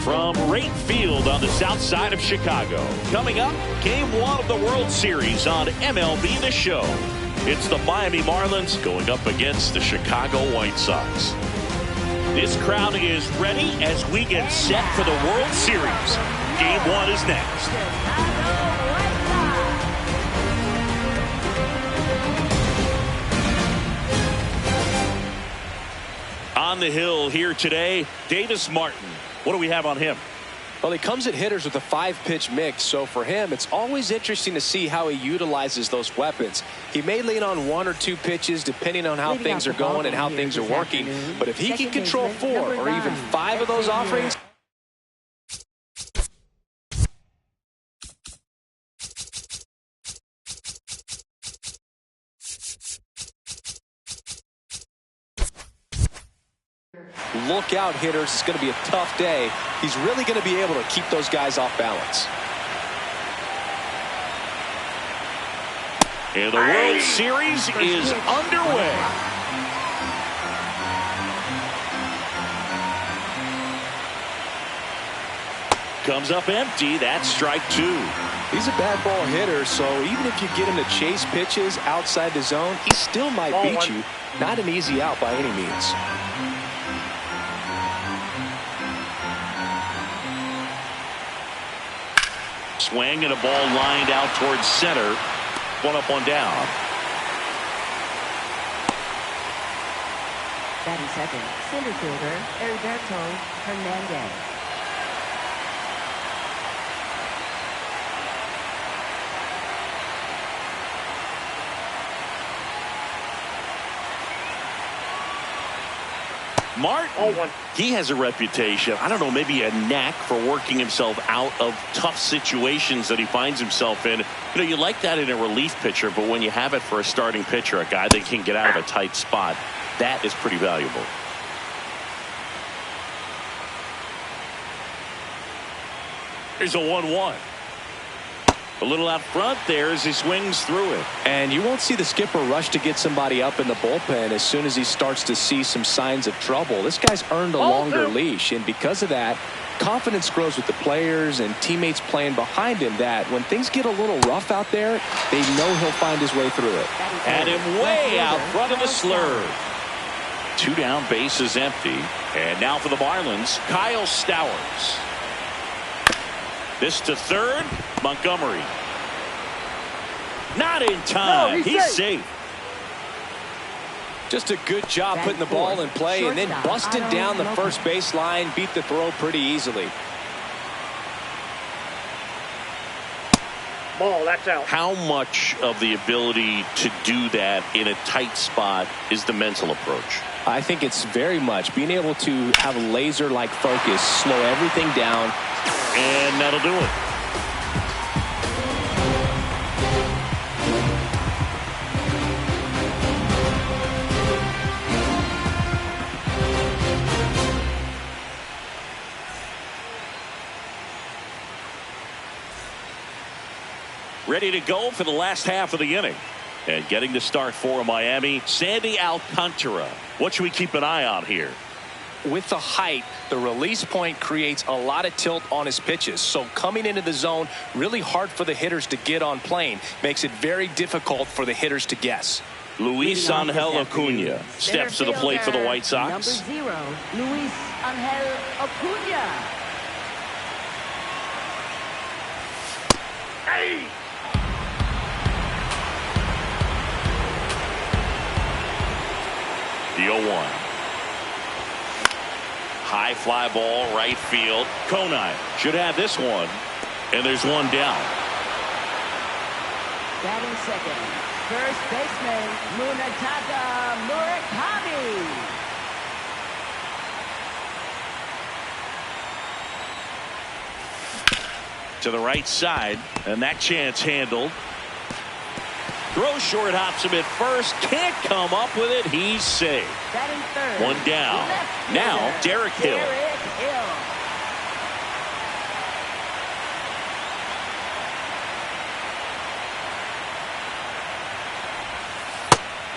from right field on the south side of Chicago. Coming up, Game 1 of the World Series on MLB The Show. It's the Miami Marlins going up against the Chicago White Sox. This crowd is ready as we get set for the World Series. Game 1 is next. On the hill here today, Davis Martin. What do we have on him? Well, he comes at hitters with a 5-pitch mix, so for him, it's always interesting to see how he utilizes those weapons. He may lean on 1 or 2 pitches depending on how things are going and how things are working, but if he can control 4 or even 5 of those offerings, look out, hitters. It's going to be a tough day. He's really going to be able to keep those guys off balance. And the World Series is underway. Comes up empty. That's strike 2. He's a bad ball hitter, so even if you get him to chase pitches outside the zone, he still might beat you. Not an easy out by any means. Swing and a ball lined out towards center. 1 up, 1 down. Batting second, center fielder Heriberto Hernandez. Martin, he has a reputation, I don't know, maybe a knack for working himself out of tough situations that he finds himself in. You know, you like that in a relief pitcher, but when you have it for a starting pitcher, a guy that can get out of a tight spot, that is pretty valuable. Here's a 1-1. A little out front there as he swings through it. And you won't see the skipper rush to get somebody up in the bullpen as soon as he starts to see some signs of trouble. This guy's earned a longer leash, and because of that, confidence grows with the players and teammates playing behind him, that when things get a little rough out there, they know he'll find his way through it. And him way out front of the slurve. 2 down, bases empty. And now for the Marlins, Kyle Stowers. This to third, Montgomery. Not in time. No, he's safe. Just a good job putting the ball in play and then busting down the first baseline, beat the throw pretty easily. Ball, that's out. How much of the ability to do that in a tight spot is the mental approach? I think it's very much being able to have a laser-like focus, slow everything down. And that'll do it. Ready to go for the last half of the inning. And getting to start for Miami, Sandy Alcantara. What should we keep an eye on here? With the height, the release point creates a lot of tilt on his pitches. So coming into the zone, really hard for the hitters to get on plane. Makes it very difficult for the hitters to guess. Luis Angel Acuna steps to the plate for the White Sox. Number 0, Luis Angel Acuna. Hey! The 0-1. High fly ball, right field. Konai should have this one. And there's 1 down. Batting second, first baseman Munetaka Murakami. To the right side, and that chance handled. Throw short, hops him at first, can't come up with it. He's safe. Batting third, 1 down. Now Derek Hill.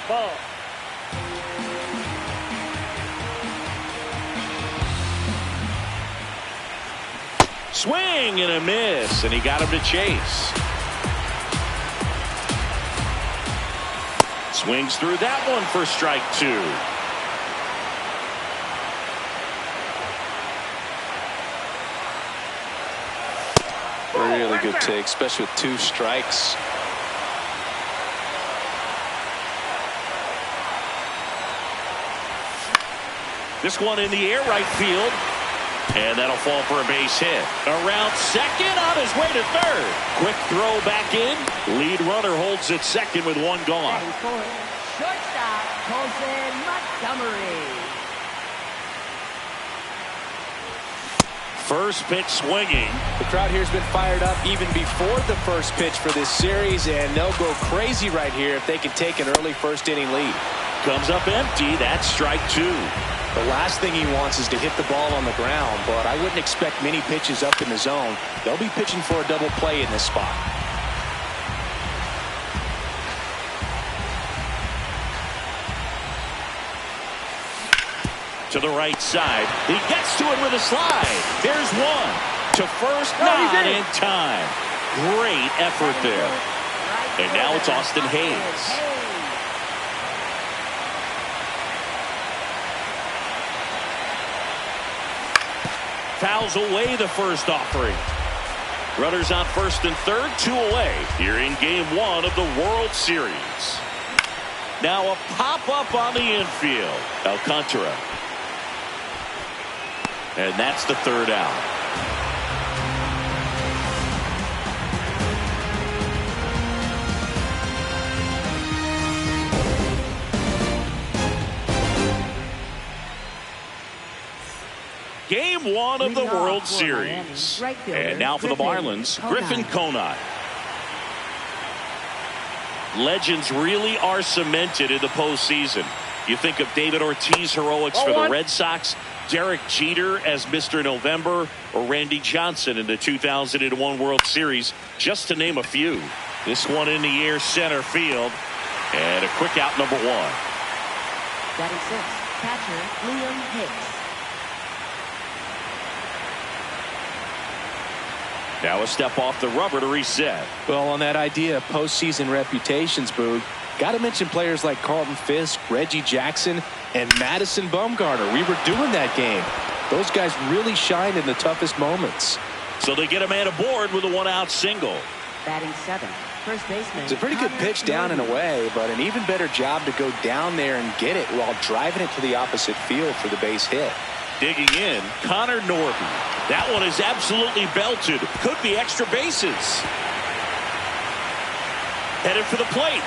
Ball. Swing and a miss, and he got him to chase. Swings through that one for strike 2. Really good take, especially with 2 strikes. This one in the air, right field. And that'll fall for a base hit. Around second, on his way to third. Quick throw back in. Lead runner holds at second with 1 gone. Shortstop, Colson Montgomery. First pitch swinging. The crowd here has been fired up even before the first pitch for this series, and they'll go crazy right here if they can take an early first inning lead. Comes up empty. That's strike 2. The last thing he wants is to hit the ball on the ground, but I wouldn't expect many pitches up in the zone. They'll be pitching for a double play in this spot. To the right side. He gets to it with a slide. There's one. To first, not in time. Great effort there. And now it's Austin Hayes. Fouls away the first offering. Runners on first and third, 2 away here in game 1 of the World Series. Now a pop-up on the infield. Alcantara. And that's the 3rd out. Game 1 of the World Series. And now for the Marlins, Griffin Conine. Legends really are cemented in the postseason. You think of David Ortiz heroics for the Red Sox, Derek Jeter as Mr. November, or Randy Johnson in the 2001 World Series, just to name a few. This one in the air, center field, and a quick out, number 1. Batting 6th, catcher Liam Hicks. Now a step off the rubber to reset. Well, on that idea of postseason reputations, Boog, got to mention players like Carlton Fisk, Reggie Jackson, and Madison Bumgarner. We were doing that game. Those guys really shined in the toughest moments. So they get a man aboard with a 1-out single. Batting 7th, first baseman. It's a pretty good pitch down and away, but an even better job to go down there and get it while driving it to the opposite field for the base hit. Digging in, Connor Norton. That one is absolutely belted. Could be extra bases. Headed for the plate.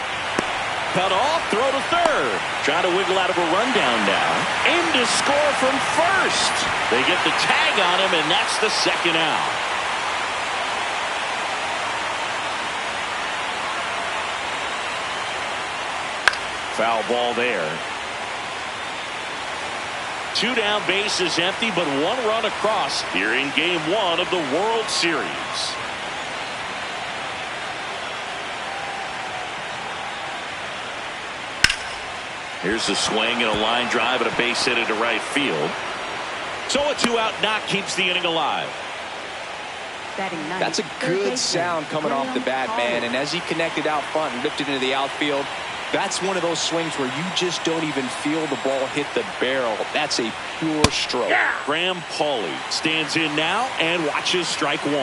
Cut off, throw to third. Trying to wiggle out of a rundown now. Aim to score from first. They get the tag on him, and that's the 2nd out. Foul ball there. 2 down, bases empty, but 1 run across here in game 1 of the World Series. Here's the swing and a line drive and a base hit into right field. So a 2-out knock keeps the inning alive. That's a good sound coming off the bat, man. And as he connected out front and lifted into the outfield, that's one of those swings where you just don't even feel the ball hit the barrel. That's a pure stroke. Graham Pauley stands in now and watches strike 1.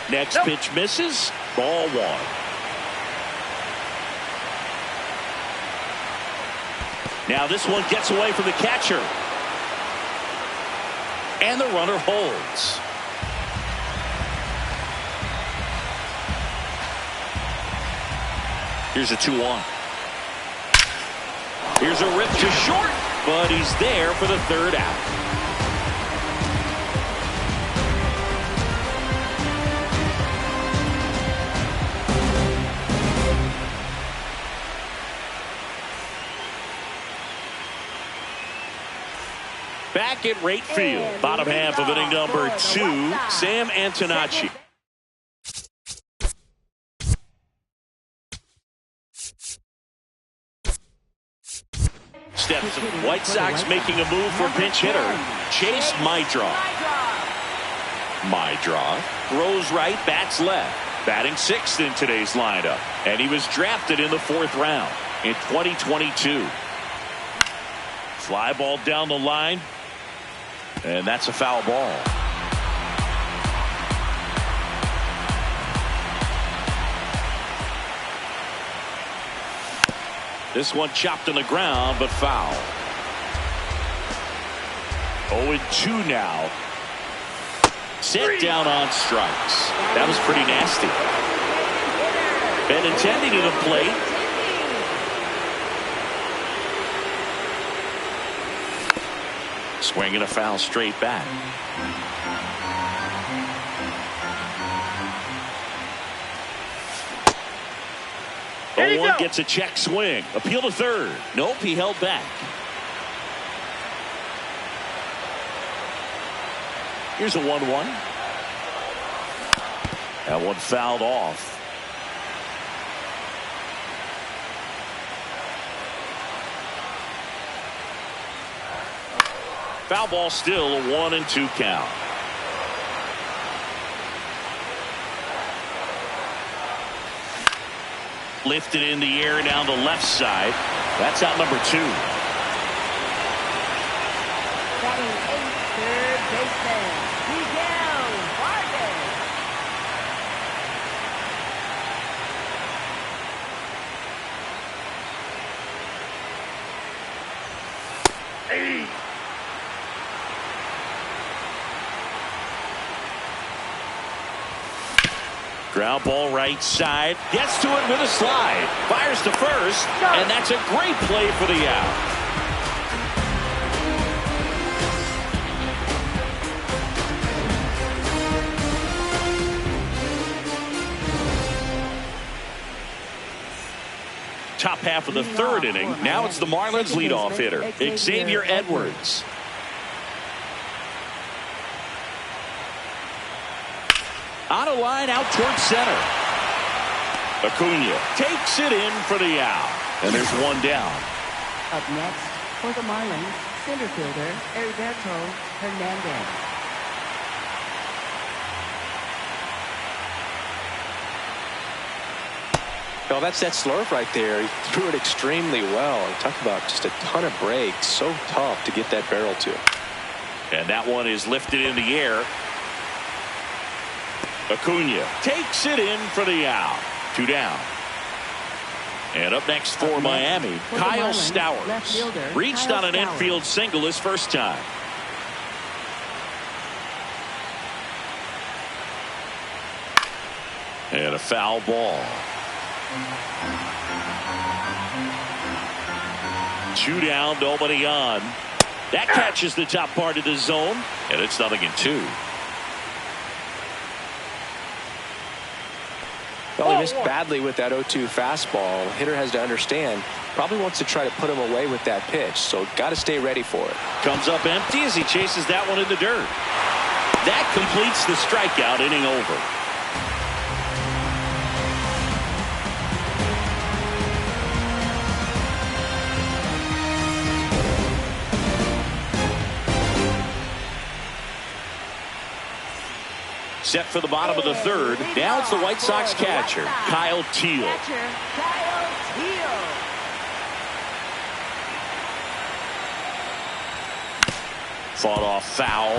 Next pitch misses. Ball 1. Now this one gets away from the catcher. And the runner holds. Here's a 2-1. Here's a rip to short, but he's there for the 3rd out. Back at right field, bottom half of inning number 2, Sam Antonacci. Steps. White Sox making a move for pinch hitter Chase Mydroff. Mydroff throws right, bats left. Batting sixth in today's lineup. And he was drafted in the 4th round in 2022. Fly ball down the line. And that's a foul ball. This one chopped on the ground, but foul. 0-2 now. Set down on strikes. That was pretty nasty. Benintendi to the plate. Swinging a foul straight back. One gets a check swing. Appeal to third. Nope, he held back. Here's a 1-1. That one fouled off. Foul ball, still a 1-2 count. Lifted in the air down the left side. That's out number 2. Batting 8th, third baseman, Miguel Vargas. Ground ball right side. Gets to it with a slide. Fires to first. And that's a great play for the out. Top half of the 3rd inning. Now it's the Marlins leadoff hitter, Xavier Edwards. On a line out towards center. Acuna takes it in for the out. And there's one down. Up next for the Marlins, center fielder Heriberto Hernandez. Well, that's that slurve right there. He threw it extremely well. Talk about just a ton of breaks. So tough to get that barrel to. And that one is lifted in the air. Acuna takes it in for the out. 2 down. And up next for Miami, Kyle Stowers. Reached on an infield single his first time. And a foul ball. 2 down, nobody on. That catches the top part of the zone, and it's 0-2. Well, he missed badly with that 0-2 fastball. Hitter has to understand, probably wants to try to put him away with that pitch, so got to stay ready for it. Comes up empty as he chases that one in the dirt. That completes the strikeout, inning over. Set for the bottom of the 3rd. Now it's the White Sox catcher, Kyle Teel. Fought off foul.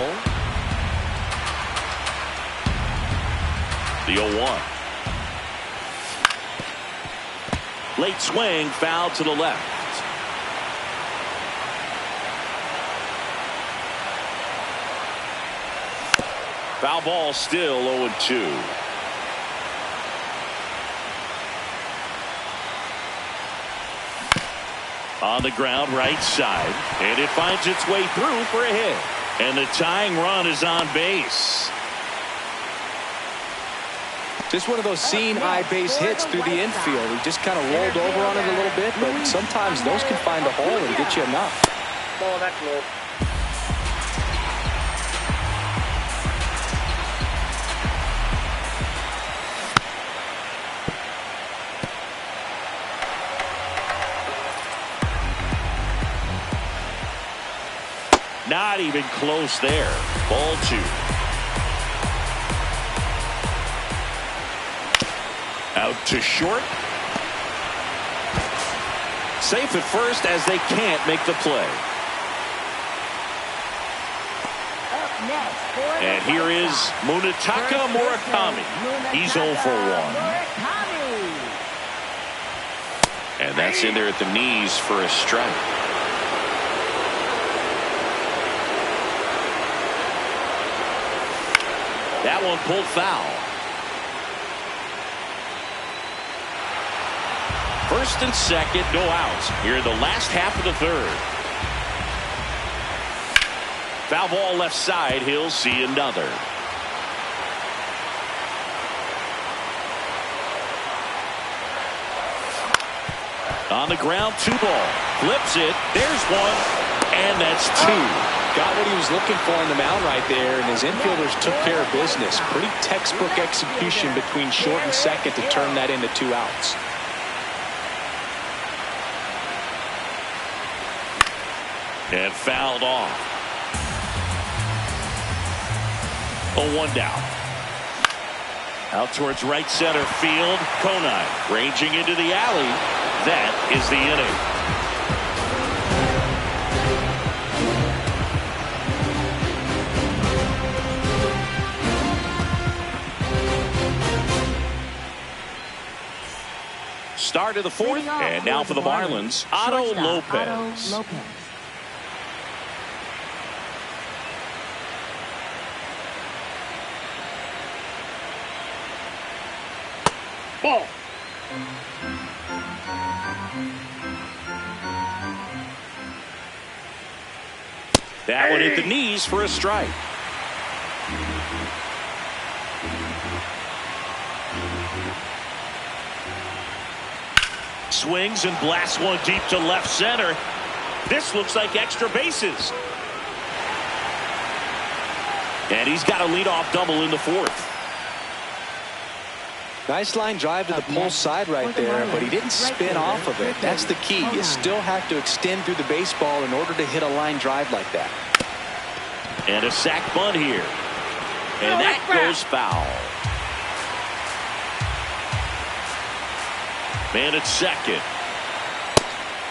The 0-1. Late swing, foul to the left. Foul ball, still 0-2. On the ground, right side. And it finds its way through for a hit. And the tying run is on base. Just one of those seeing eye base hits through the infield. He just kind of rolled over on it a little bit, but sometimes those can find a hole and get you enough. Oh, that's low. Not even close there. Ball 2. Out to short. Safe at first as they can't make the play. And here is Munetaka Murakami. He's 0 for 1. And that's in there at the knees for a strike. That one pulled foul. First and second, no outs here in the last half of the third. Foul ball left side. He'll see another. On the ground, 2 ball. Flips it. There's 1. And that's 2. Got what he was looking for on the mound right there, and his infielders took care of business. Pretty textbook execution between short and second to turn that into 2 outs. And fouled off. 0-1 down. Out towards right center field. Konai ranging into the alley. That is the inning. Start of the 4th, and now for the Marlins, Otto Lopez. Ball. That one hit the knees for a strike. Swings and blasts one deep to left center. This looks like extra bases. And he's got a leadoff double in the 4th. Nice line drive to the pull side right there, but he didn't spin off of it. That's the key. You still have to extend through the baseball in order to hit a line drive like that. And a sac bunt here. And that goes foul. Man at second.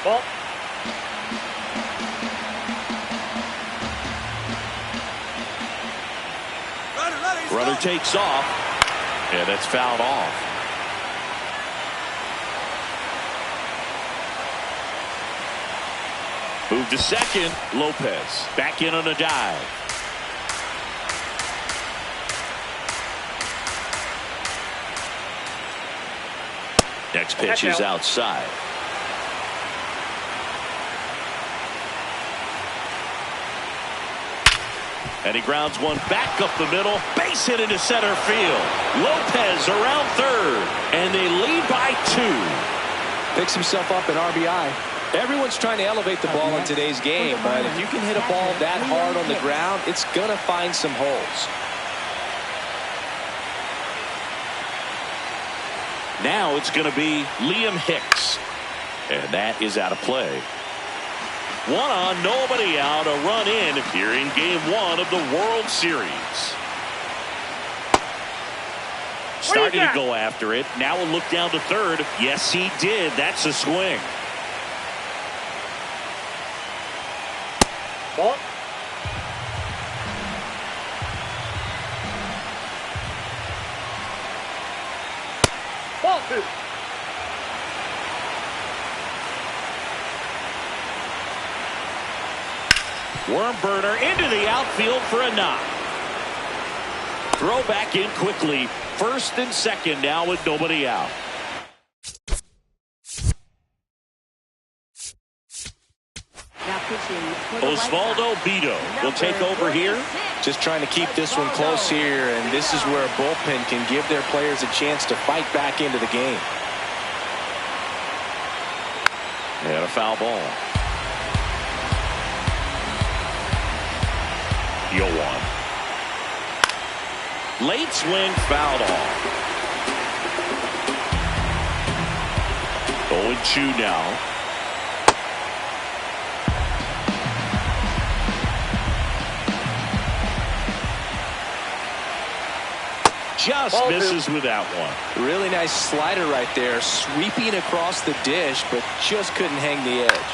Oh. Runner takes off. And that's fouled off. Move to second. Lopez back in on a dive. Next pitch is outside. And he grounds one back up the middle. Base hit into center field. Lopez around third. And they lead by 2. Picks himself up an RBI. Everyone's trying to elevate the ball in today's game, but if you can hit a ball that hard on the ground, it's going to find some holes. Now it's going to be Liam Hicks. And that is out of play. 1 on, nobody out, a run in here in game 1 of the World Series. Starting to go after it. Now a look down to third. Yes, he did. That's a swing. Ball. Ball 2. Worm burner into the outfield for a knock. Throw back in quickly. First and second now with nobody out. Osvaldo Bido will take over here. Just trying to keep this one close here, and this is where a bullpen can give their players a chance to fight back into the game. And a foul ball. Yoan. Late swing, fouled off. 0-2 now. just misses with that one. Really nice slider right there, sweeping across the dish, but just couldn't hang the edge.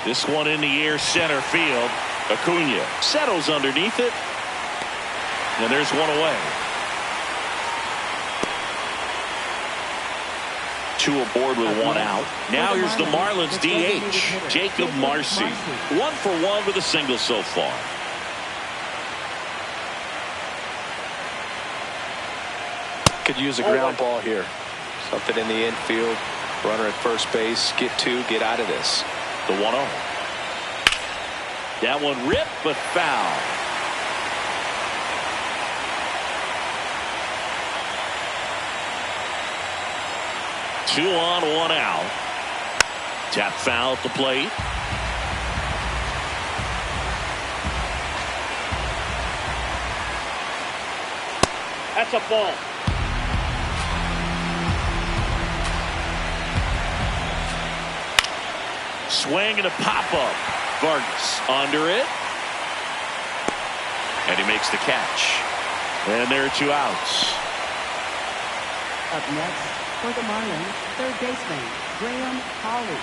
This one in the air, center field. Acuna settles underneath it, and there's one away. Two aboard with one out. Now here's the Marlins DH, Jacob Marcy. 1 for 1 with a single so far. Could use a ground ball here. Something in the infield. Runner at first base. Get two. Get out of this. The 1-0. That one ripped but foul. Two on, one out. Tap foul at the plate. That's a ball. Swing and a pop-up. Vargas under it. And he makes the catch. And there are two outs. Up next for the Marlins, third baseman, Graham Hawley.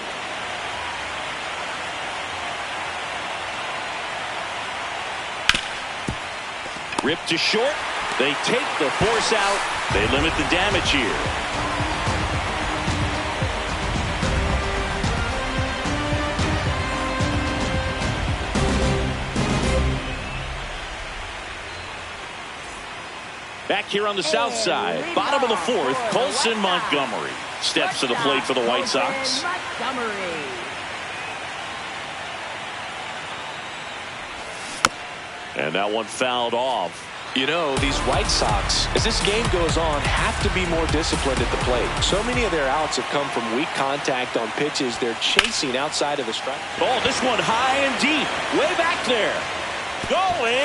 Ripped to short. They take the force out. They limit the damage here. Back here on the south side, bottom of the fourth, Colson Montgomery steps to the plate for the White Sox. And that one fouled off. You know, these White Sox, as this game goes on, have to be more disciplined at the plate. So many of their outs have come from weak contact on pitches they're chasing outside of the strike. Oh, this one high and deep, way back there. Going,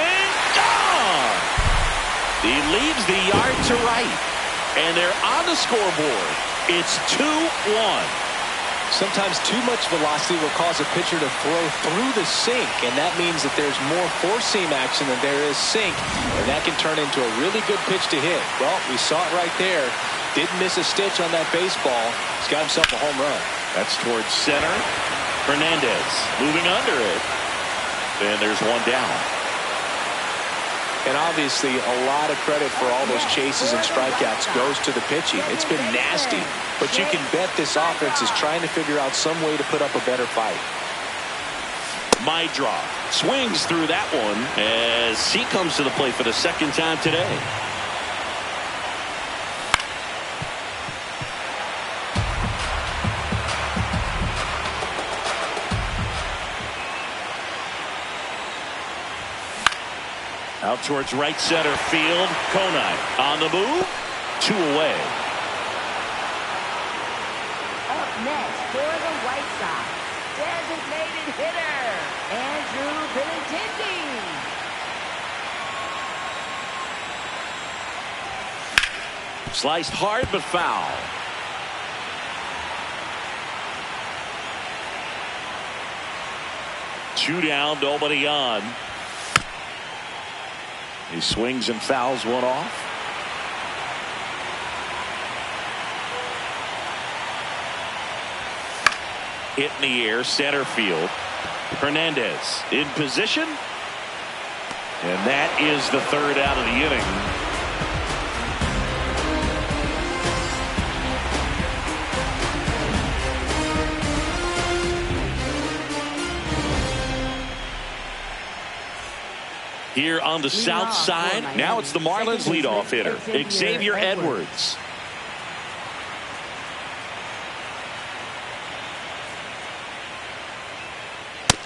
gone. He leaves the yard to right, and they're on the scoreboard. It's 2-1. Sometimes too much velocity will cause a pitcher to throw through the sink, and that means that there's more four-seam action than there is sink, and that can turn into a really good pitch to hit. Well, we saw it right there. Didn't miss a stitch on that baseball. He's got himself a home run. That's towards center. Hernandez moving under it. And there's one down. And obviously, a lot of credit for all those chases and strikeouts goes to the pitching. It's been nasty, but you can bet this offense is trying to figure out some way to put up a better fight. My draw swings through that one as he comes to the plate for the second time today. Out towards right center field. Konai on the move. 2 away. Up next for the White Sox, designated hitter, Andrew Benintendi. Sliced hard but foul. Two down, nobody on. He swings and fouls one off. Hit in the air, center field. Hernandez in position. And that is the third out of the inning. Here on the south side, now it's the Marlins leadoff hitter, Xavier Edwards.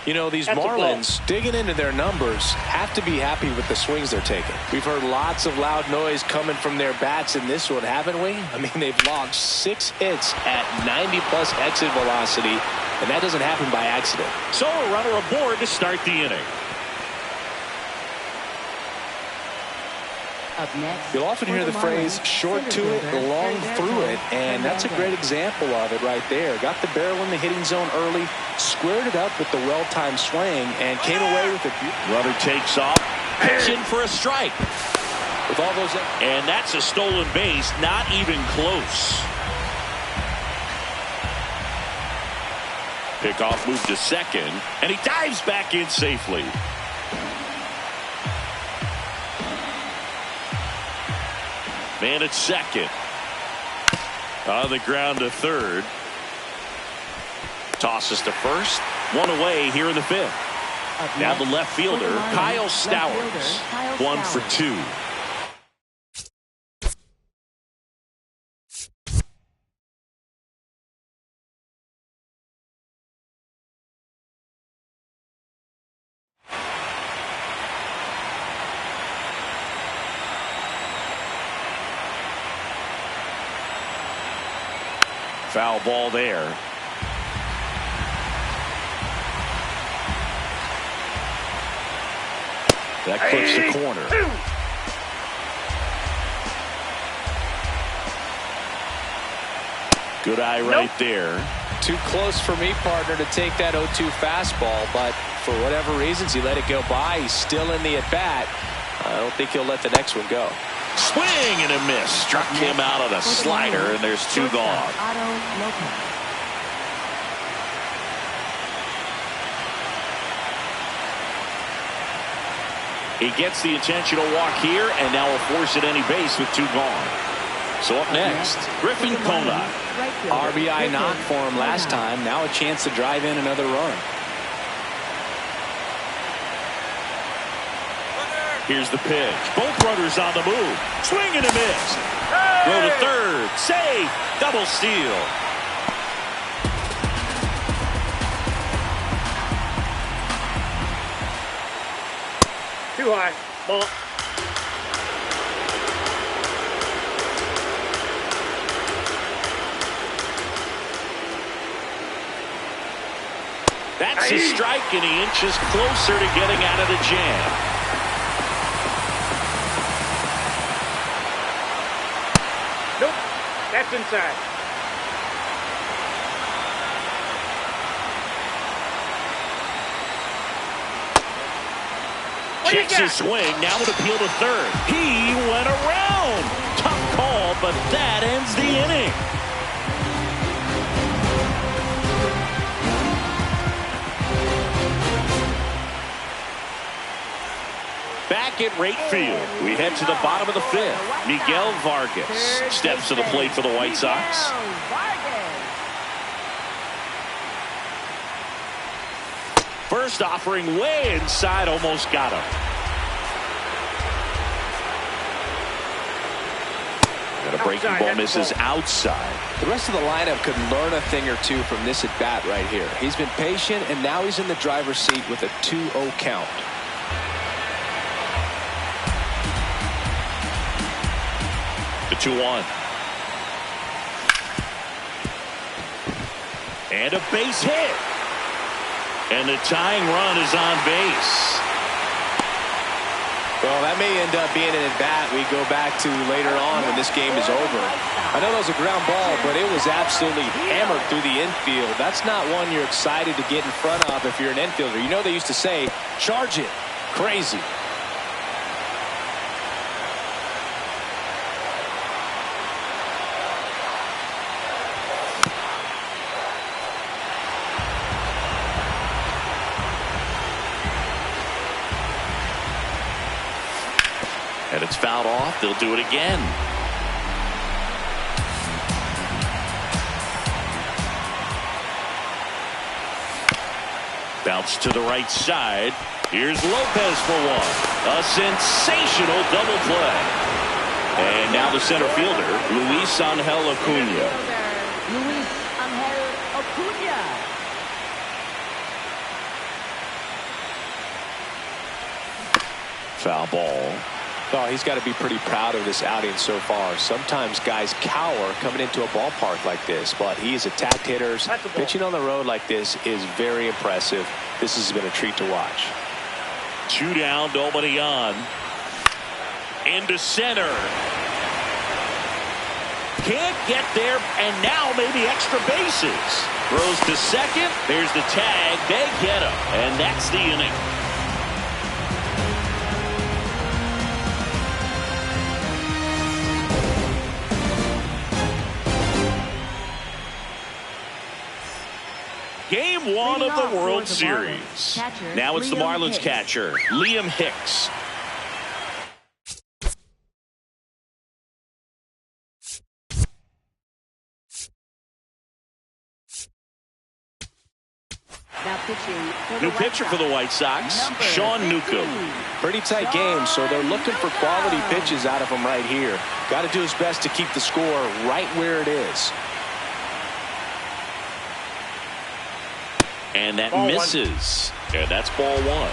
You know, these Marlins, digging into their numbers, have to be happy with the swings they're taking. We've heard lots of loud noise coming from their bats in this one, haven't we? I mean, they've logged 6 hits at 90-plus exit velocity, and that doesn't happen by accident. So a runner aboard to start the inning. Up next, you'll often hear the phrase short to it, long through it, and that's a great example of it right there. Got the barrel in the hitting zone early, squared it up with the well-timed swing, and came away with it. Runner takes off, pitching for a strike. With all those, and that's a stolen base, not even close. Pickoff move to second, and he dives back in safely. Man at second. On the ground to third. Tosses to first. One away here in the fifth. Now the left fielder, Kyle Stowers. 1 for 2. Foul ball there. That clips the corner. Good eye right there. Too close for me, partner, to take that 0-2 fastball, but for whatever reasons, he let it go by. He's still in the at-bat. I don't think he'll let the next one go. Swing and a miss. Struck him out on a slider, and there's 2 gone. He gets the intentional walk here, and now will force at any base with 2 gone. So up next, Griffin Conine. RBI knock for him last time. Now a chance to drive in another run. Here's the pitch. Both runners on the move. Swing and a miss. Throw to third. Save. Double steal. Too high. Ball. That's a strike, and he inches closer to getting out of the jam. Nope. That's inside. Checks his swing. Now with appeal to third. He went around. Tough call, but that ends the inning. Back at right field, we head to the bottom of the fifth. Miguel Vargas steps to the plate for the White Sox. First offering way inside, almost got him. And a breaking ball misses outside. The rest of the lineup could learn a thing or two from this at bat right here. He's been patient, and now he's in the driver's seat with a 2-0 count. The 2-1. And a base hit. And the tying run is on base. Well, that may end up being an at-bat we go back to later on when this game is over. I know that was a ground ball, but it was absolutely hammered through the infield. That's not one you're excited to get in front of if you're an infielder. You know they used to say, charge it. Crazy. And it's fouled off. They'll do it again. Bounce to the right side. Here's Lopez for one. A sensational double play. And now the center fielder, Luis Angel Acuna. Luis Angel Acuna. Foul ball. Oh, he's got to be pretty proud of this outing so far. Sometimes guys cower coming into a ballpark like this, but he has attacked hitters. Pitching on the road like this is very impressive. This has been a treat to watch. 2 down, nobody on. Into center. Can't get there, and now maybe extra bases. Throws to second. There's the tag. They get him, and that's the inning. Game one Leading of the off World for the Series. Marlins, catcher, Now it's the Liam Marlins Hicks. catcher, Liam Hicks. Now pitching for the New White pitcher for the Sox, White Sox, number Sean 15. Newcomb. Pretty tight game, so they're looking for quality pitches out of him right here. Got to do his best to keep the score right where it is. And that Ball misses. And that's ball one.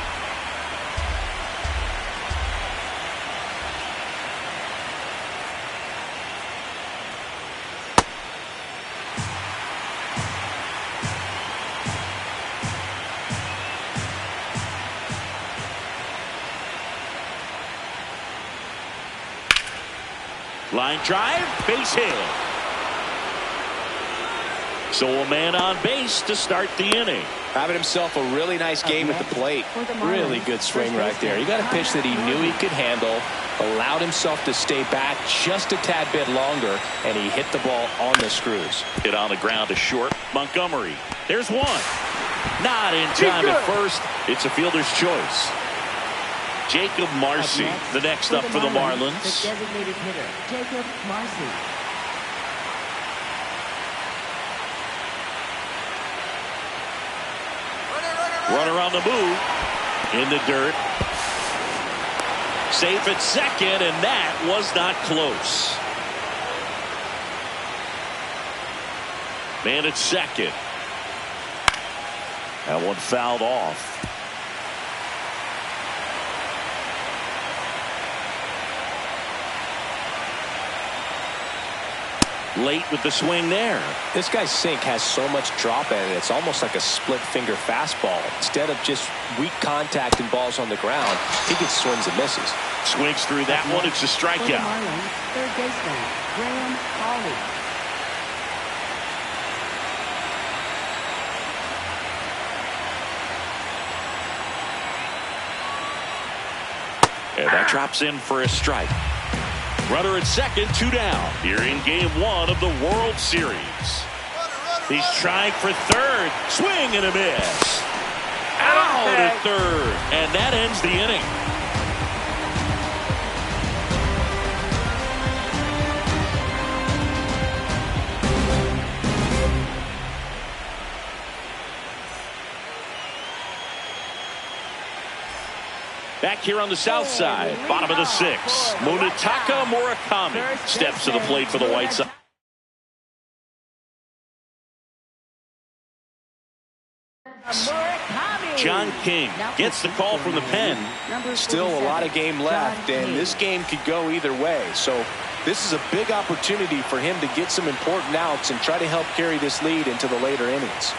Line drive, base hit. So a man on base to start the inning. Having himself a really nice game at the plate. Really good swing right there. He got a pitch that he knew he could handle, allowed himself to stay back just a tad bit longer, and he hit the ball on the screws. Hit on the ground to short. Montgomery. There's one. Not in time at first. It's a fielder's choice. Jacob Marcy, the next up for the Marlins. The designated hitter, Jacob Marcy. Runner on the move. In the dirt. Safe at second, and that was not close. Man at second. That one fouled off. Late with the swing there. This guy's sink has so much drop in it. It's almost like a split finger fastball. Instead of just weak contact and balls on the ground, he gets swings and misses. Swings through that one. It's a For the strikeout. Marlins, third baseman, Graham Hawley. And that drops in for a strike. Runner at second, 2 down. Here in game one of the World Series. He's trying for third. Swing and a miss. Out at third. And that ends the inning. Back here on the south side, bottom of the sixth, Munetaka Murakami steps to the plate for the White Sox. John King gets the call from the pen. Still a lot of game left, and this game could go either way. So this is a big opportunity for him to get some important outs and try to help carry this lead into the later innings.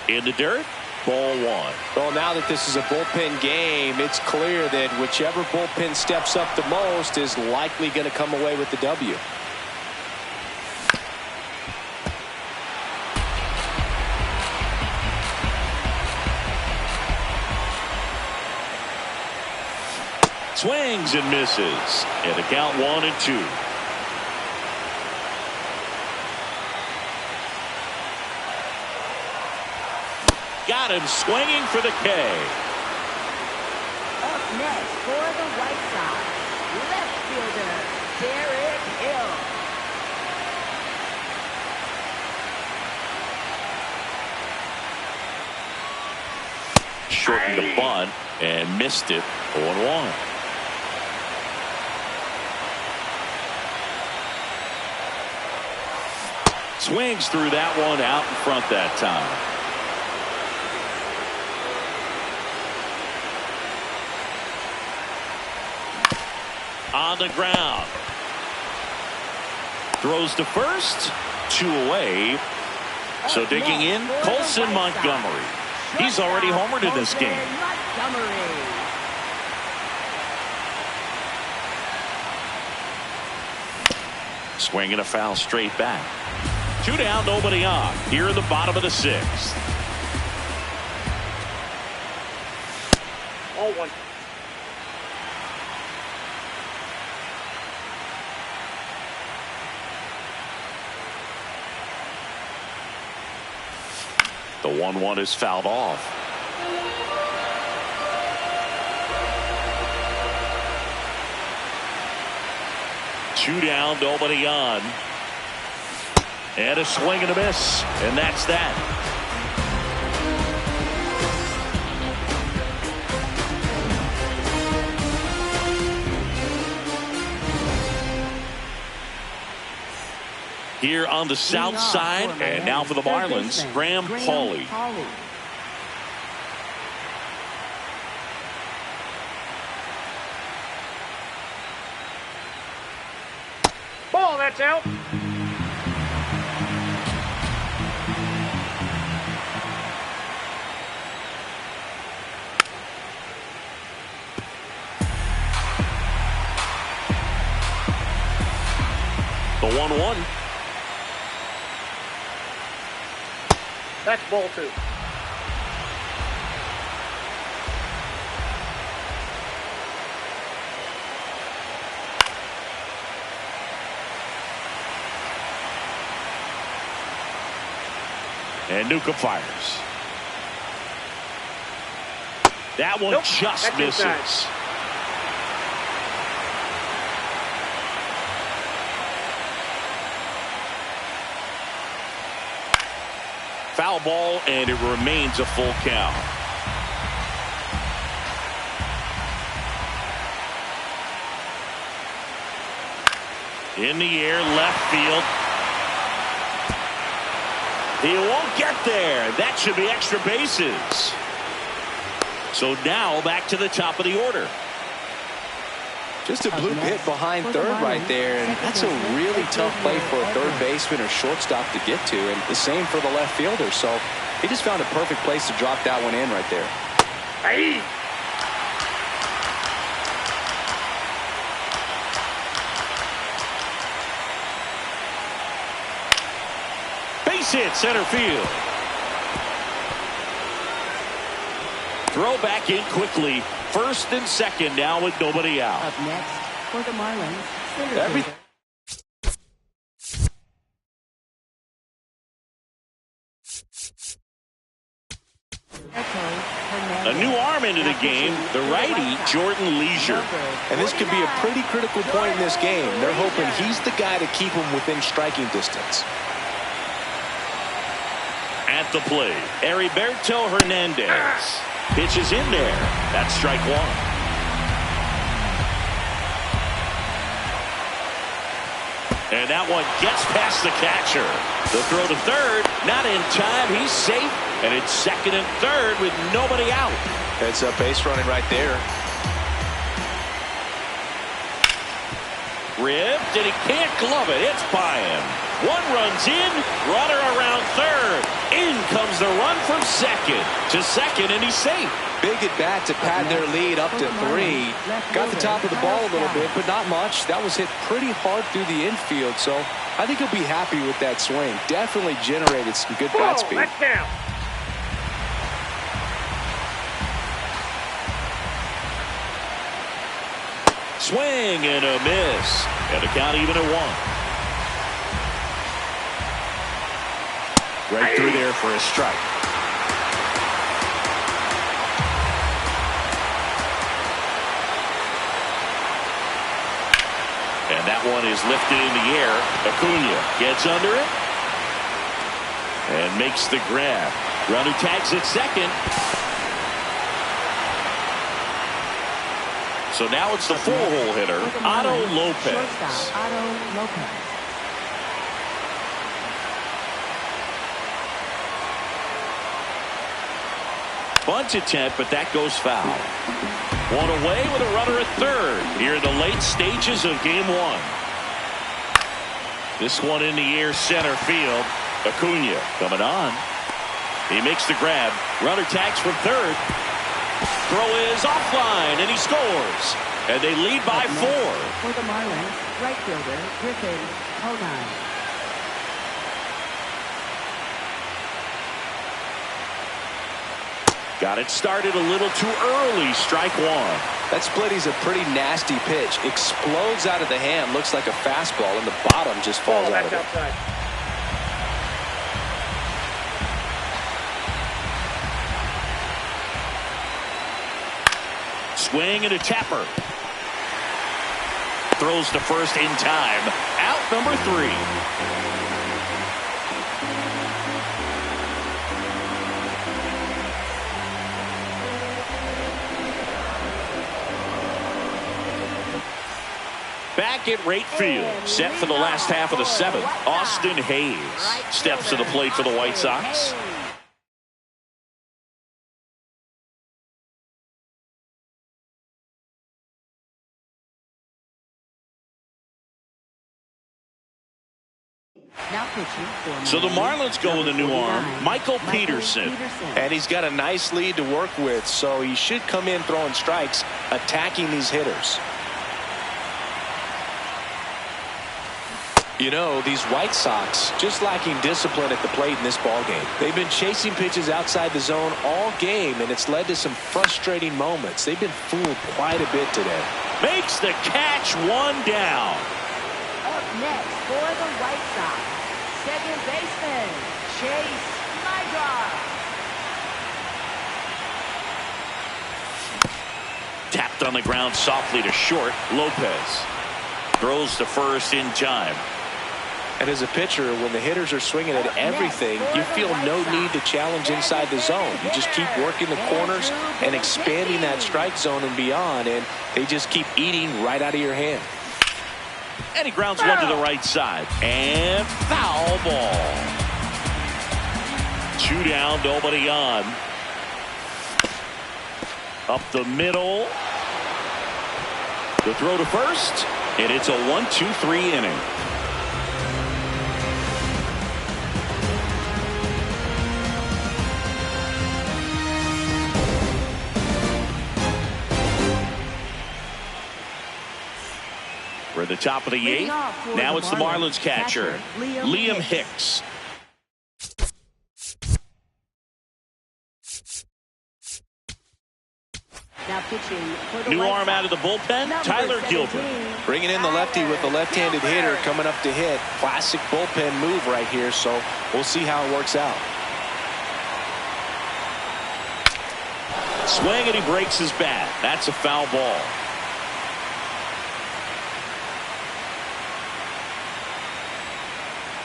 In the dirt. Ball one. Well, now that this is a bullpen game, it's clear that whichever bullpen steps up the most is likely going to come away with the W. Swings and misses. And the count 1-2. Got him swinging for the K. Up next for the White Sox, left fielder, Derek Hill. Shortened the bunt and missed it. 0-1. Swings through that one out in front that time. On the ground. Throws to first. 2 away. So digging in, Colson Montgomery. He's already homered in this game. Swinging a foul straight back. 2 down, nobody on. Here in the bottom of the sixth. All one. The 1-1 is fouled off. Two down, nobody on. And a swing and a miss. And that's that. Here on the south side, and now for the Marlins, Graham Pauley. Ball, that's out. The 1-1. That's ball 2. And Nuka fires. That one just misses. Inside. Foul ball, and it remains a full count. In the air, left field. He won't get there. That should be extra bases. So now back to the top of the order. Just a bloop hit behind third right there, and that's a really tough play for a third baseman or shortstop to get to, and the same for the left fielder. So he just found a perfect place to drop that one in right there. Hey. Base hit center field. Throw back in quickly. First and second now with nobody out. Up next for the Marlins, A new arm into the game, the righty, Jordan Leisure. And this could be a pretty critical point in this game. They're hoping he's the guy to keep him within striking distance. At the plate, Heriberto Hernandez. Pitches in there. That's strike one. And that one gets past the catcher. The throw to third, not in time. He's safe. And it's second and third with nobody out. That's a base running right there. Ripped, and he can't glove it. It's by him. One runs in, runner around third. In comes the run from second to second, and he's safe. Big at bat to pad their lead up to 3. Got the top of the ball a little bit, but not much. That was hit pretty hard through the infield, so I think he'll be happy with that swing. Definitely generated some good bat speed. That's down. Swing and a miss. And the count even at 1. Right through there for a strike. And that one is lifted in the air. Acuna gets under it and makes the grab. Runner tags at second. So now it's the four-hole hitter, Otto Lopez. Otto Lopez. Bunt attempt, but that goes foul. One away with a runner at third here in the late stages of game 1. This one in the air center field. Acuna coming on. He makes the grab. Runner tags from third. Throw is offline, and he scores. And they lead by 4. For the Marlins, right fielder Griffin Conine. Got it started a little too early. Strike 1. That splitty's a pretty nasty pitch. Explodes out of the hand. Looks like a fastball, and the bottom just falls out of it. Outside. Swing and a tapper. Throws to first in time. Out number 3. Back at right field, set for the last half of the 7th. Austin Hayes steps to the plate for the White Sox. Now pitching for So the Marlins go with a new arm, Michael Peterson. And he's got a nice lead to work with, so he should come in throwing strikes, attacking these hitters. You know, these White Sox just lacking discipline at the plate in this ballgame. They've been chasing pitches outside the zone all game, and it's led to some frustrating moments. They've been fooled quite a bit today. Makes the catch, 1 down. Up next for the White Sox, second baseman, Chase Mydra. Tapped on the ground softly to short. Lopez throws to first in time. And as a pitcher, when the hitters are swinging at everything, you feel no need to challenge inside the zone. You just keep working the corners and expanding that strike zone and beyond, and they just keep eating right out of your hand. And he grounds one to the right side. And foul ball. 2 down, nobody on. Up the middle. The throw to first. And it's a 1-2-3 inning. We're at the top of the 8th. Now it's the Marlins catcher, Liam Hicks. Now pitching for the New White arm Sox, out of the bullpen, Tyler 17, Gilbert. Bringing in the lefty with the left-handed hitter coming up to hit. Classic bullpen move right here, so we'll see how it works out. Swing and he breaks his bat. That's a foul ball.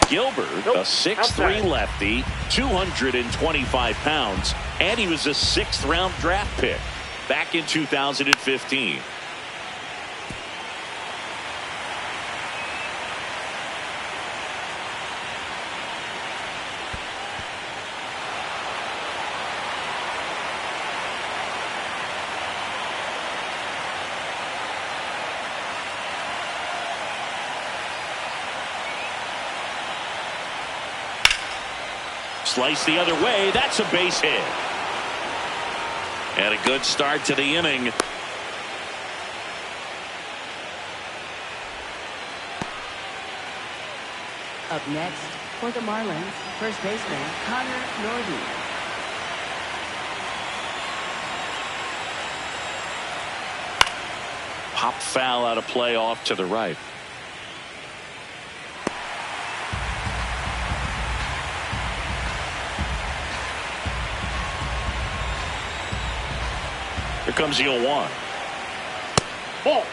Gilbert, a 6'3 lefty, 225 pounds, and he was a 6th-round draft pick back in 2015. Slice the other way. That's a base hit. And a good start to the inning. Up next for the Marlins, first baseman Connor Norby. Pop foul out of play off to the right. Here comes the 0-1. Ball.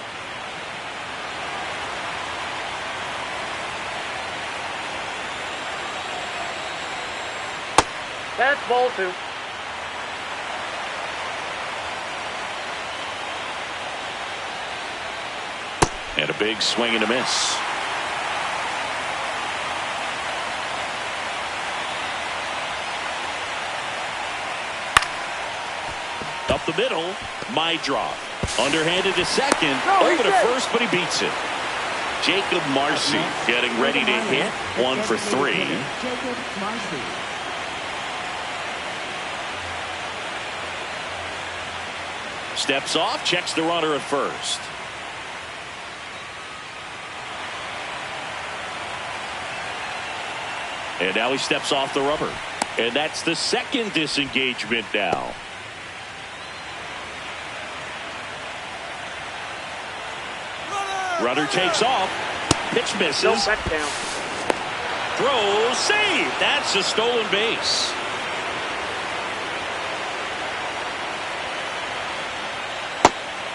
That's ball 2. And a big swing and a miss. Up the middle, Mydra. Underhanded to second, over to first, but he beats it. Jacob Marcy getting ready to hit. 1 for 3. Jacob Marcy. Steps off, checks the runner at first. And now he steps off the rubber. And that's the second disengagement now. Runner takes off. Pitch misses. No, back down. Throw, save. That's a stolen base.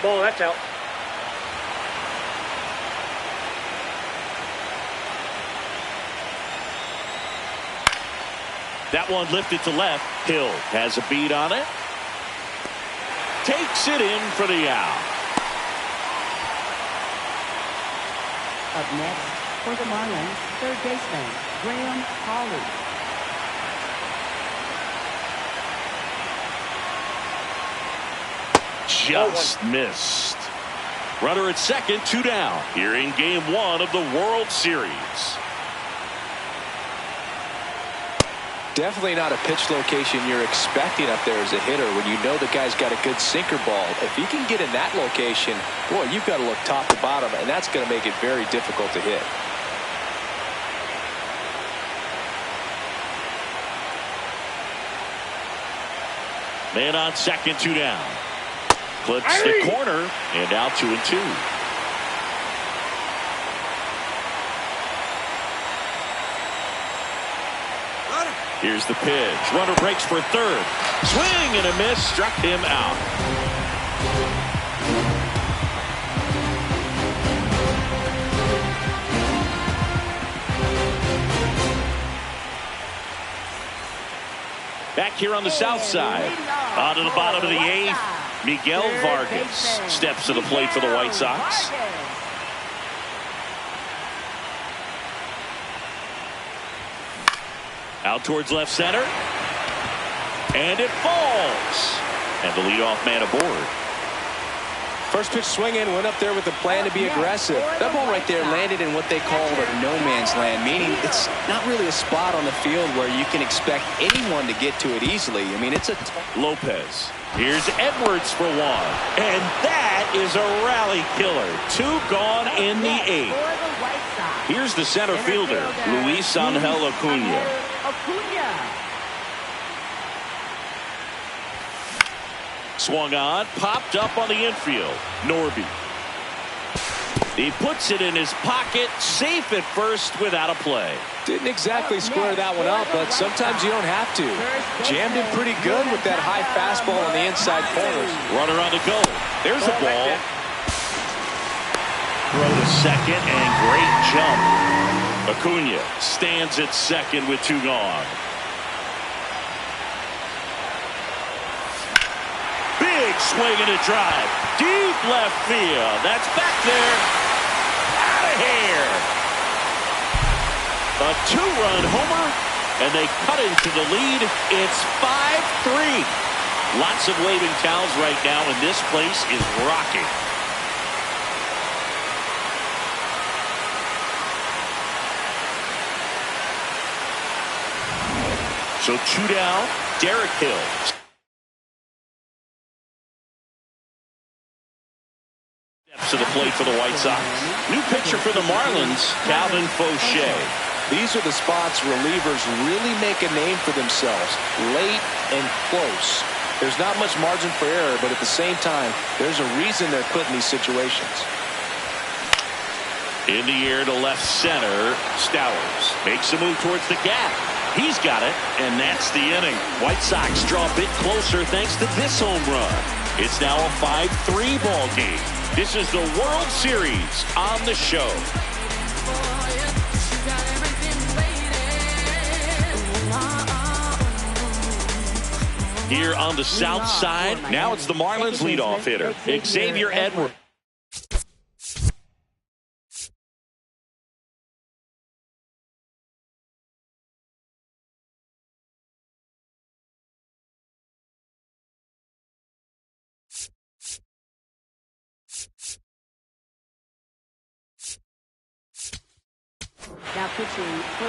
Ball, that's out. That one lifted to left. Hill has a beat on it. Takes it in for the out. Up next for the Marlins, third baseman, Graham Hawley. Just missed. Runner at second, 2 down. Here in game 1 of the World Series. Definitely not a pitch location you're expecting up there as a hitter when you know the guy's got a good sinker ball. If he can get in that location, boy, you've got to look top to bottom, and that's going to make it very difficult to hit. Man on second, 2 down. Clips the corner, and now 2-2. Here's the pitch. Runner breaks for third. Swing and a miss. Struck him out. Back here on the south side. On to the bottom of the 8th. Miguel Vargas steps to the plate for the White Sox. Out towards left center. And it falls. And the leadoff man aboard. First pitch swinging, went up there with a plan to be aggressive. That ball right there landed in what they call a no man's land, meaning it's not really a spot on the field where you can expect anyone to get to it easily. I mean, it's a Lopez. Here's Edwards for 1. And that is a rally killer. 2 gone in the 8th. Here's the center fielder, Luis Angel Acuna. Swung on, popped up on the infield. Norby. He puts it in his pocket, safe at first without a play. Didn't exactly square that one up, but sometimes you don't have to. Jammed it pretty good with that high fastball on the inside corners. Runner on the go. There's a ball. Throw to second, and great jump. Acuna stands at second with 2 gone. Big swing and a drive. Deep left field. That's back there. Out of here. A 2-run homer, and they cut into the lead. It's 5-3. Lots of waving towels right now, and this place is rocking. So 2 down, Derek Hill. Steps to the plate for the White Sox. New pitcher for the Marlins, Calvin Fauché. These are the spots relievers really make a name for themselves, late and close. There's not much margin for error, but at the same time, there's a reason they're put in these situations. In the air to left center, Stowers makes a move towards the gap. He's got it, and that's the inning. White Sox draw a bit closer thanks to this home run. It's now a 5-3 ball game. This is the World Series on the show. Here on the south side, now it's the Marlins leadoff hitter, Xavier Edwards.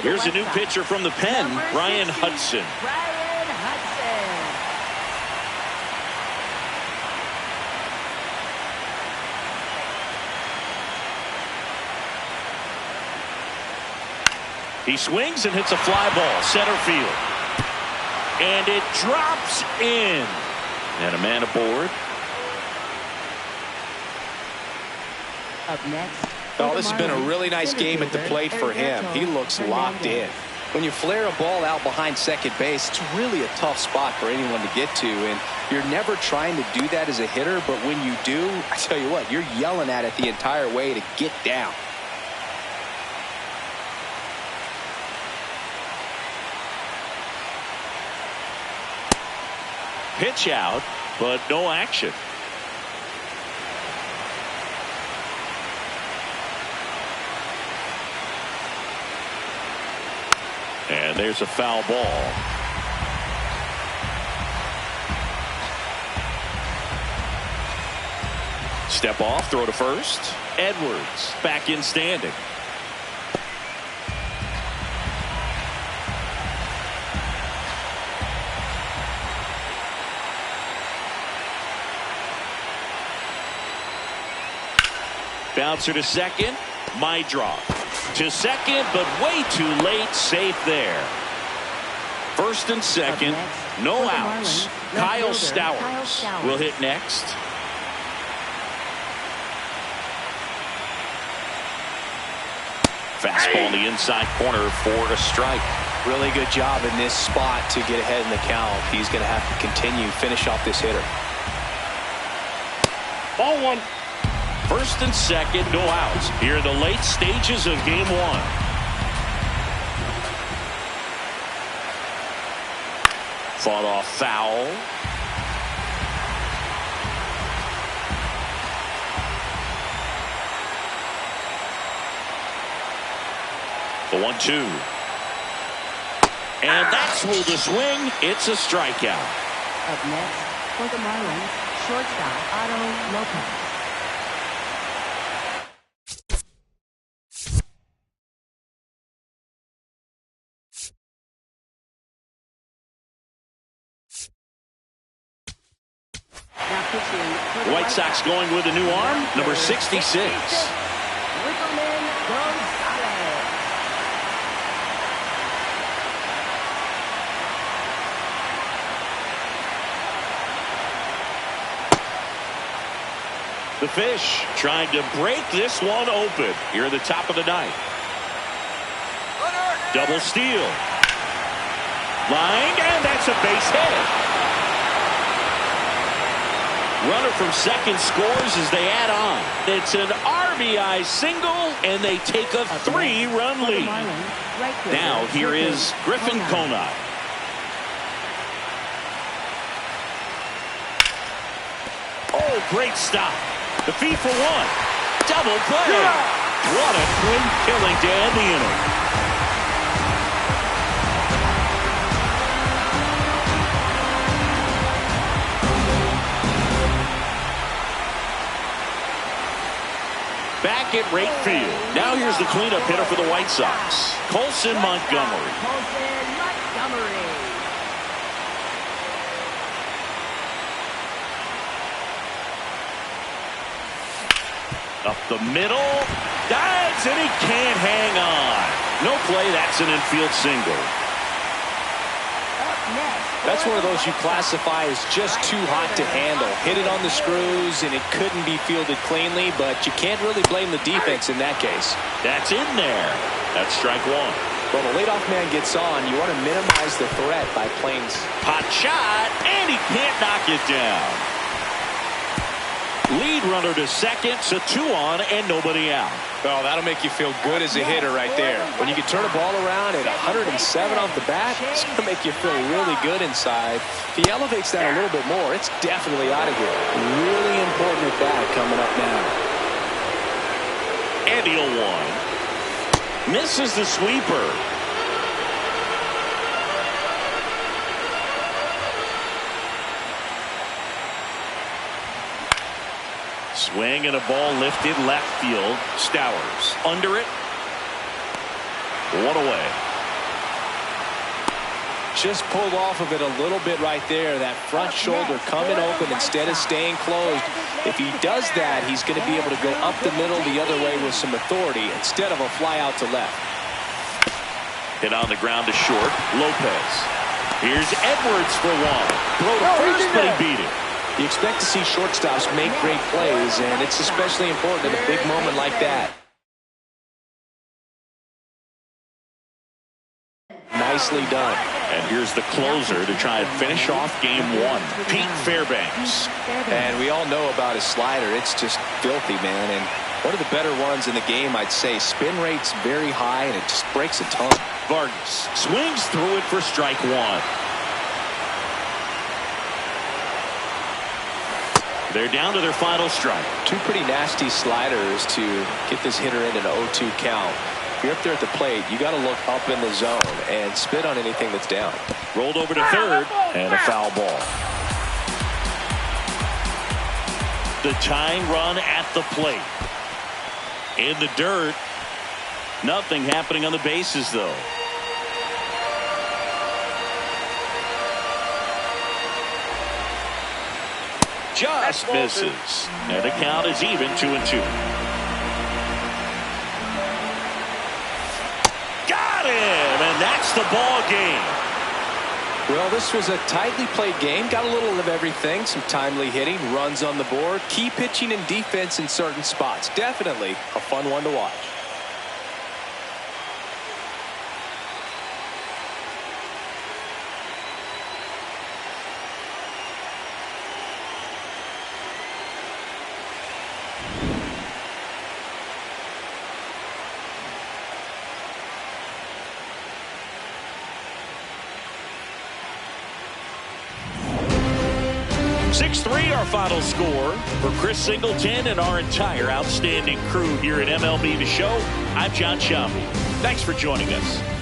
Here's a new pitcher from the pen, Brian Hudson. Brian Hudson. He swings and hits a fly ball, center field. And it drops in. And a man aboard. Up next. Oh, this has been a really nice game at the plate for him. He looks locked in. When you flare a ball out behind second base, it's really a tough spot for anyone to get to, and you're never trying to do that as a hitter, but when you do, I tell you what, you're yelling at it the entire way to get down. Pitch out, but no action. And there's a foul ball. Step off, throw to first. Edwards back in standing. Bouncer to second. My drop. To second, but way too late. Safe there. First and second. No outs. Kyle Stowers will hit next. Fastball in the inside corner for a strike. Really good job in this spot to get ahead in the count. He's going to have to continue, finish off this hitter. Ball one. First and second, no outs here in the late stages of game one. Fought off foul. The 1-2. And that's ruled a swing. It's a strikeout. Up next for the Marlins, shortstop Otto Lopez. White Sox going with a new arm, number 66. The Fish trying to break this one open here at the top of the ninth. Double steal. Line, and that's a base hit. Runner from second scores as they add on. It's an RBI single, and they take a 3-run lead. Now here is Griffin Conine. Oh, great stop. The feed for one. Double play. What a twin killing to end the inning. Back at right field. Now here's the cleanup hitter for the White Sox, Colson Montgomery. Up the middle. Dives, and he can't hang on. No play. That's an infield single. That's one of those you classify as just too hot to handle. Hit it on the screws, and it couldn't be fielded cleanly, but you can't really blame the defense in that case. That's in there. That's strike one. When a leadoff man gets on, you want to minimize the threat by playing. Hot shot, and he can't knock it down. Lead runner to second, so 2 on and nobody out. Well, that'll make you feel good as a hitter right there. When you can turn a ball around at 107 off the bat, it's going to make you feel really good inside. If he elevates that a little bit more, it's definitely out of here. Really important at bat coming up now. And the 0-1. Misses the sweeper. Swing and a ball lifted left field. Stowers under it. 1 away. Just pulled off of it a little bit right there. That front shoulder coming open instead of staying closed. If he does that, he's going to be able to go up the middle the other way with some authority instead of a fly out to left. Hit on the ground to short. Lopez. Here's Edwards for one. Throw to first, but he beat it. You expect to see shortstops make great plays, and it's especially important in a big moment like that. Nicely done. And here's the closer to try and finish off game one, Pete Fairbanks. And we all know about his slider. It's just filthy, man. And one of the better ones in the game, I'd say. Spin rate's very high, and it just breaks a ton. Vargas swings through it for strike one. They're down to their final strike. Two pretty nasty sliders to get this hitter in an 0-2 count. If you're up there at the plate, you got to look up in the zone and spit on anything that's down. Rolled over to third, and a foul ball. The tying run at the plate. In the dirt. Nothing happening on the bases, though. Just misses. And the count is even 2-2. Got him! And that's the ball game. Well, this was a tightly played game. Got a little of everything. Some timely hitting, runs on the board, key pitching and defense in certain spots. Definitely a fun one to watch. Our final score. For Chris Singleton and our entire outstanding crew here at MLB The Show, I'm John Sciambi. Thanks for joining us.